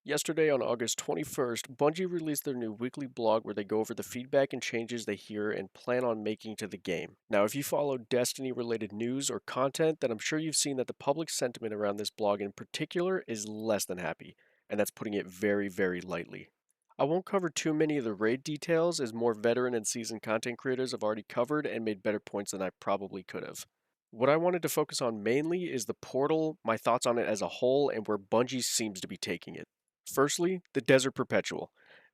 Yesterday on August 21st, Bungie released their new weekly blog where they go over the feedback and changes they hear and plan on making to the game. Now, if you follow Destiny related news or content, then I'm sure you've seen that the public sentiment around this blog in particular is less than happy, and that's putting it very, very lightly. I won't cover too many of the raid details as more veteran and seasoned content creators have already covered and made better points than I probably could have. What I wanted to focus on mainly is the portal, my thoughts on it as a whole, and where Bungie seems to be taking it. Firstly, the Desert Perpetual.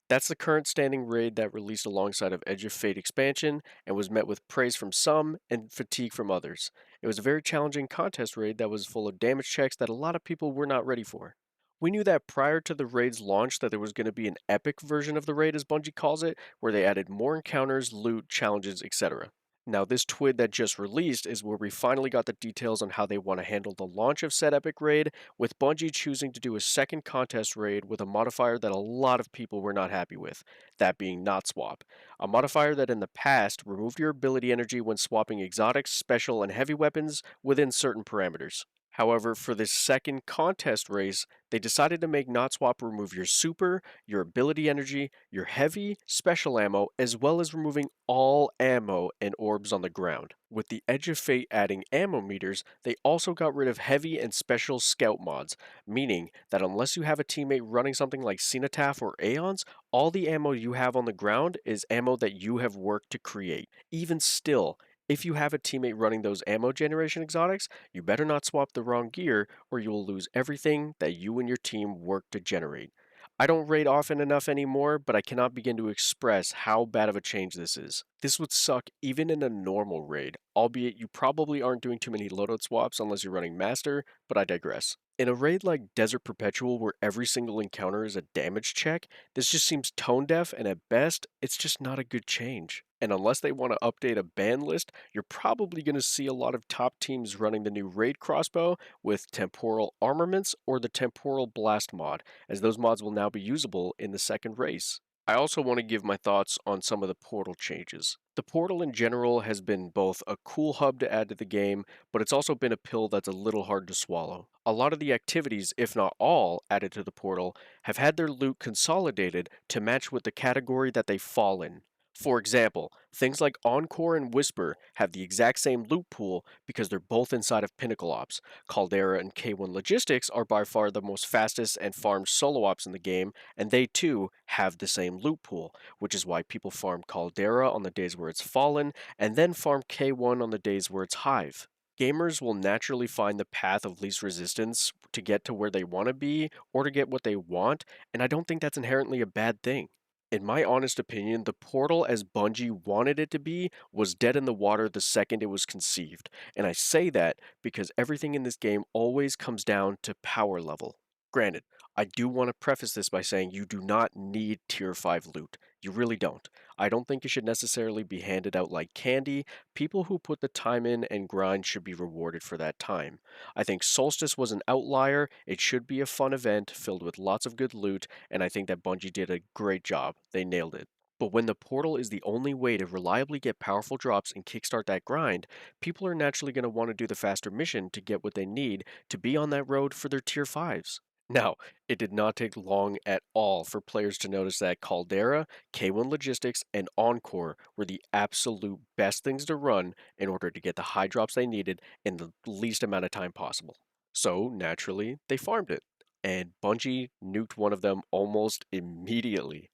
That's the current standing raid that released alongside of Edge of Fate expansion and was met with praise from some and fatigue from others. It was a very challenging contest raid that was full of damage checks that a lot of people were not ready for. We knew that prior to the raid's launch that there was going to be an epic version of the raid as Bungie calls it, where they added more encounters, loot, challenges, etc. Now, this Twid that just released is where we finally got the details on how they want to handle the launch of said epic raid, with Bungie choosing to do a second contest raid with a modifier that a lot of people were not happy with, that being not swap. A modifier that in the past removed your ability energy when swapping exotics, special, and heavy weapons within certain parameters. However, for this second contest race, they decided to make not swap remove your super, your ability energy, your heavy, special ammo, as well as removing all ammo and orbs on the ground. With the Edge of Fate adding ammo meters, they also got rid of heavy and special scout mods, meaning that unless you have a teammate running something like Cenotaph or Aeons, all the ammo you have on the ground is ammo that you have worked to create. Even still, if you have a teammate running those ammo generation exotics, you better not swap the wrong gear or you will lose everything that you and your team worked to generate. I don't raid often enough anymore, but I cannot begin to express how bad of a change this is. This would suck even in a normal raid, albeit you probably aren't doing too many loadout swaps unless you're running Master, but I digress. In a raid like Desert Perpetual where every single encounter is a damage check, this just seems tone deaf and at best, it's just not a good change. And unless they want to update a ban list, you're probably going to see a lot of top teams running the new raid crossbow with temporal armaments or the temporal blast mod, as those mods will now be usable in the second race. I also want to give my thoughts on some of the portal changes. The portal in general has been both a cool hub to add to the game, but it's also been a pill that's a little hard to swallow. A lot of the activities, if not all, added to the portal have had their loot consolidated to match with the category that they fall in. For example, things like Encore and Whisper have the exact same loot pool because they're both inside of Pinnacle Ops. Caldera and K1 Logistics are by far the most fastest and farmed solo ops in the game, and they too have the same loot pool, which is why people farm Caldera on the days where it's Fallen, and then farm K1 on the days where it's Hive. Gamers will naturally find the path of least resistance to get to where they want to be or to get what they want, and I don't think that's inherently a bad thing. In my honest opinion, the portal as Bungie wanted it to be was dead in the water the second it was conceived, and I say that because everything in this game always comes down to power level. Granted, I do want to preface this by saying you do not need tier 5 loot. You really don't. I don't think it should necessarily be handed out like candy. People who put the time in and grind should be rewarded for that time. I think Solstice was an outlier. It should be a fun event filled with lots of good loot, and I think that Bungie did a great job. They nailed it. But when the portal is the only way to reliably get powerful drops and kickstart that grind, people are naturally going to want to do the faster mission to get what they need to be on that road for their tier 5s. Now, it did not take long at all for players to notice that Caldera, K1 Logistics, and Encore were the absolute best things to run in order to get the high drops they needed in the least amount of time possible. So, naturally, they farmed it, and Bungie nuked one of them almost immediately.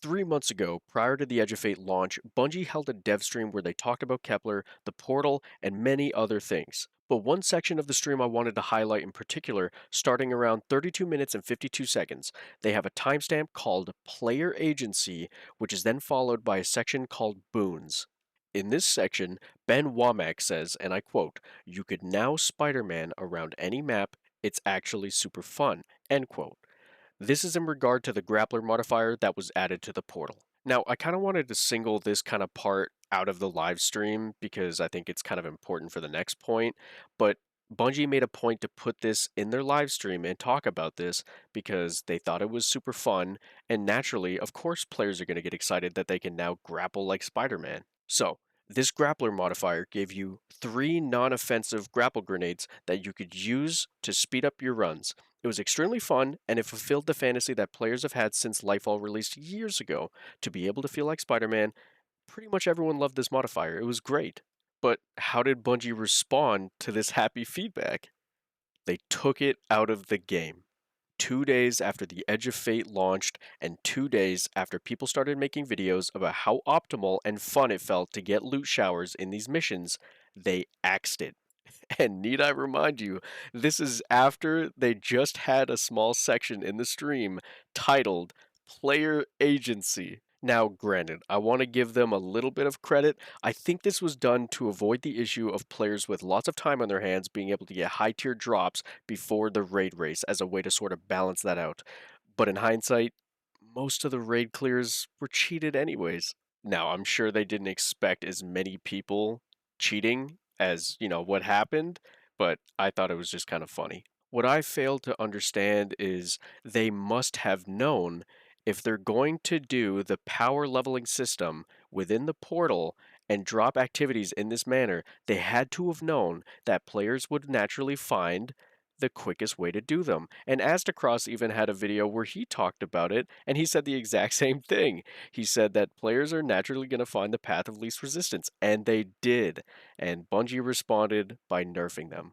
3 months ago, prior to the Edge of Fate launch, Bungie held a dev stream where they talked about Kepler, the portal, and many other things. But one section of the stream I wanted to highlight in particular, starting around 32 minutes and 52 seconds, they have a timestamp called Player Agency, which is then followed by a section called Boons. In this section, Ben Womack says, and I quote, "You could now Spider Man around any map, it's actually super fun," end quote. This is in regard to the grappler modifier that was added to the portal. Now, I kind of wanted to single this kind of part out of the live stream because I think it's kind of important for the next point, but Bungie made a point to put this in their live stream and talk about this because they thought it was super fun, and naturally, of course, players are going to get excited that they can now grapple like Spider Man. So, this grappler modifier gave you 3 non offensive grapple grenades that you could use to speed up your runs, It was extremely fun, and it fulfilled the fantasy that players have had since Lightfall released years ago to be able to feel like Spider-Man. Pretty much everyone loved this modifier. It was great. But how did Bungie respond to this happy feedback? They took it out of the game. 2 days after the Edge of Fate launched, and 2 days after people started making videos about how optimal and fun it felt to get loot showers in these missions, they axed it. And need I remind you, this is after they just had a small section in the stream titled Player Agency. Now, granted, I want to give them a little bit of credit. I think this was done to avoid the issue of players with lots of time on their hands being able to get high tier drops before the raid race as a way to sort of balance that out. But in hindsight, most of the raid clears were cheated anyways. Now, I'm sure they didn't expect as many people cheating as, what happened, but I thought it was just kind of funny. What I failed to understand is they must have known if they're going to do the power leveling system within the portal and drop activities in this manner, they had to have known that players would naturally find the quickest way to do them. And Aztecross even had a video where he talked about it, and he said the exact same thing. He said that players are naturally going to find the path of least resistance, and they did. And Bungie responded by nerfing them.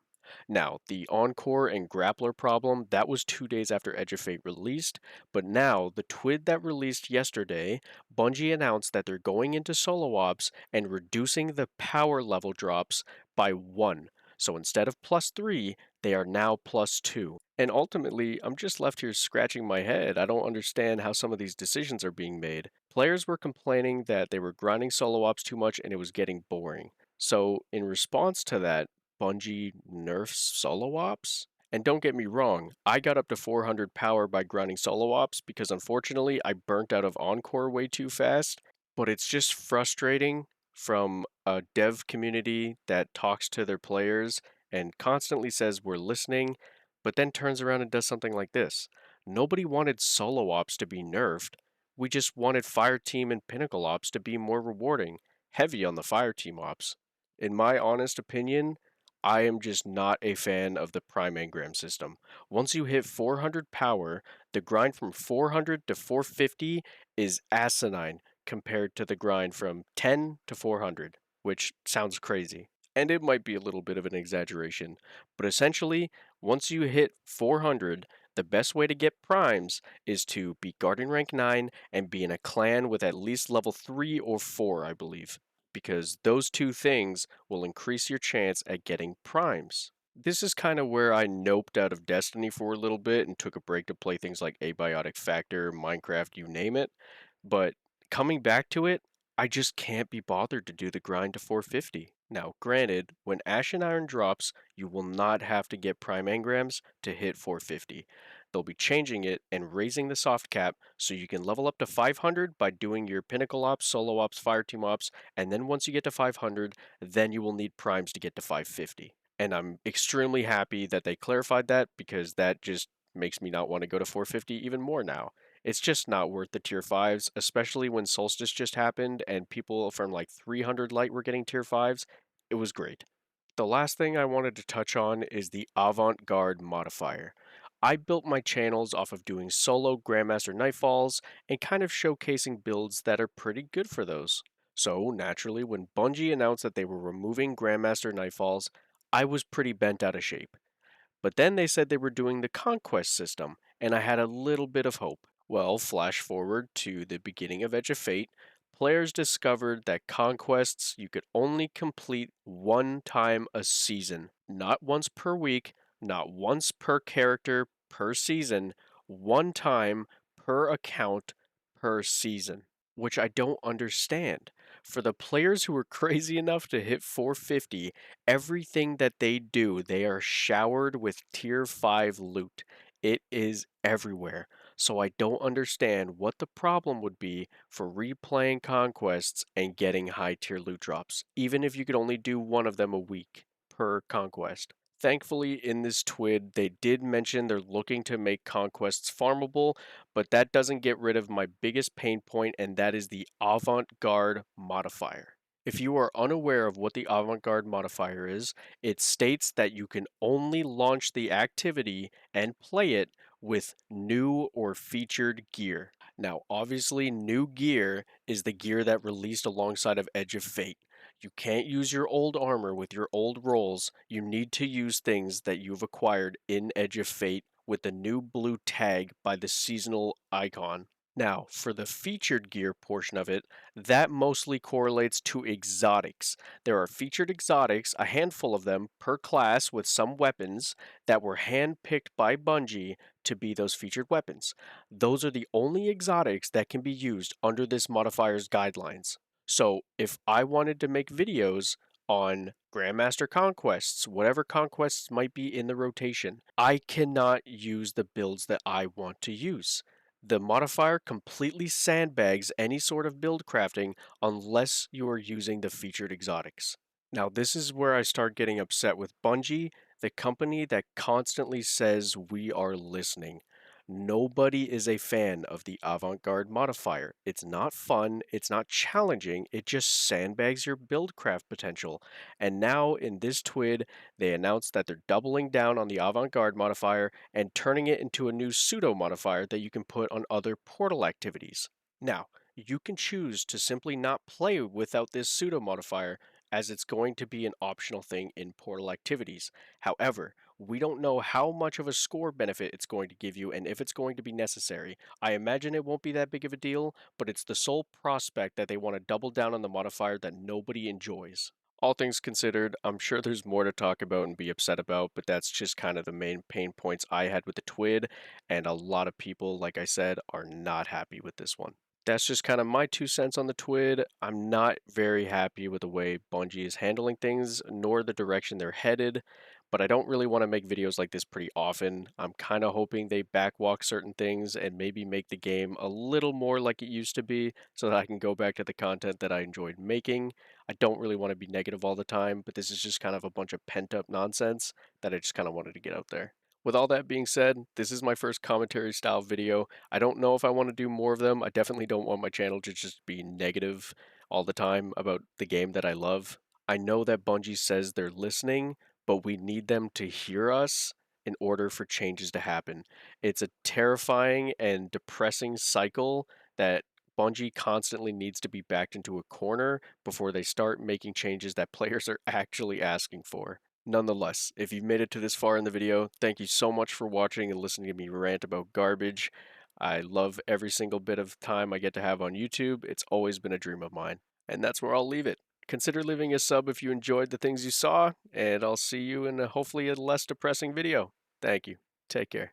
Now, the Encore and Grappler problem, that was 2 days after Edge of Fate released, but now, the Twid that released yesterday, Bungie announced that they're going into solo ops and reducing the power level drops by 1. So instead of +3, they are now +2. And ultimately, I'm just left here scratching my head. I don't understand how some of these decisions are being made. Players were complaining that they were grinding solo ops too much and it was getting boring. So, in response to that, Bungie nerfs solo ops? And don't get me wrong, I got up to 400 power by grinding solo ops because unfortunately I burnt out of Encore way too fast, but it's just frustrating from a dev community that talks to their players and constantly says we're listening, but then turns around and does something like this. Nobody wanted solo ops to be nerfed. We just wanted fire team and pinnacle ops to be more rewarding, heavy on the fire team ops. In my honest opinion, I am just not a fan of the prime engram system. Once you hit 400 power, the grind from 400 to 450 is asinine compared to the grind from 10 to 400, which sounds crazy. And it might be a little bit of an exaggeration, but essentially, once you hit 400, the best way to get primes is to be guarding rank 9 and be in a clan with at least level 3 or 4, I believe, because those two things will increase your chance at getting primes. This is kind of where I noped out of Destiny for a little bit and took a break to play things like Abiotic Factor, Minecraft, you name it. But coming back to it, I just can't be bothered to do the grind to 450. Now, granted, when Ash and Iron drops, you will not have to get prime engrams to hit 450. They'll be changing it and raising the soft cap so you can level up to 500 by doing your pinnacle ops, solo ops, fire team ops, and then once you get to 500, then you will need primes to get to 550. And I'm extremely happy that they clarified that because that just makes me not want to go to 450 even more now. It's just not worth the tier 5s, especially when Solstice just happened and people from like 300 light were getting tier 5s. It was great. The last thing I wanted to touch on is the avant-guard modifier. I built my channels off of doing solo Grandmaster Nightfalls and kind of showcasing builds that are pretty good for those. So, naturally, when Bungie announced that they were removing Grandmaster Nightfalls, I was pretty bent out of shape. But then they said they were doing the conquest system, and I had a little bit of hope. Well, flash forward to the beginning of Edge of Fate, players discovered that conquests you could only complete one time a season, not once per week, not once per character per season, one time per account per season, which I don't understand. For the players who are crazy enough to hit 450, everything that they do, they are showered with tier 5 loot. It is everywhere. So I don't understand what the problem would be for replaying conquests and getting high tier loot drops, even if you could only do one of them a week per conquest. Thankfully, in this TWID, they did mention they're looking to make conquests farmable, but that doesn't get rid of my biggest pain point, and that is the avant-guard modifier. If you are unaware of what the avant-garde modifier is, it states that you can only launch the activity and play it with new or featured gear. Now, obviously, new gear is the gear that released alongside of Edge of Fate. You can't use your old armor with your old rolls. You need to use things that you've acquired in Edge of Fate with the new blue tag by the seasonal icon. Now, for the featured gear portion of it, that mostly correlates to exotics. There are featured exotics, a handful of them per class with some weapons that were handpicked by Bungie to be those featured weapons. Those are the only exotics that can be used under this modifier's guidelines. So, if I wanted to make videos on Grandmaster conquests, whatever conquests might be in the rotation, I cannot use the builds that I want to use. The modifier completely sandbags any sort of build crafting unless you are using the featured exotics. Now, this is where I start getting upset with Bungie, the company that constantly says we are listening. Nobody is a fan of the avant-garde modifier. It's not fun, it's not challenging, it just sandbags your build craft potential. And now in this Twid, they announced that they're doubling down on the avant-garde modifier and turning it into a new pseudo modifier that you can put on other portal activities. Now, you can choose to simply not play without this pseudo modifier, as it's going to be an optional thing in portal activities. However, we don't know how much of a score benefit it's going to give you and if it's going to be necessary. I imagine it won't be that big of a deal, but it's the sole prospect that they want to double down on the modifier that nobody enjoys. All things considered, I'm sure there's more to talk about and be upset about, but that's just kind of the main pain points I had with the Twid, and a lot of people, like I said, are not happy with this one. That's just kind of my 2 cents on the Twid. I'm not very happy with the way Bungie is handling things, nor the direction they're headed, but I don't really want to make videos like this pretty often. I'm kind of hoping they backwalk certain things and maybe make the game a little more like it used to be so that I can go back to the content that I enjoyed making. I don't really want to be negative all the time, but this is just kind of a bunch of pent up nonsense that I just kind of wanted to get out there. With all that being said, this is my first commentary style video. I don't know if I want to do more of them. I definitely don't want my channel to just be negative all the time about the game that I love. I know that Bungie says they're listening, but we need them to hear us in order for changes to happen. It's a terrifying and depressing cycle that Bungie constantly needs to be backed into a corner before they start making changes that players are actually asking for. Nonetheless, if you've made it to this far in the video, thank you so much for watching and listening to me rant about garbage. I love every single bit of time I get to have on YouTube. It's always been a dream of mine. And that's where I'll leave it. Consider leaving a sub if you enjoyed the things you saw, and I'll see you in hopefully a less depressing video. Thank you. Take care.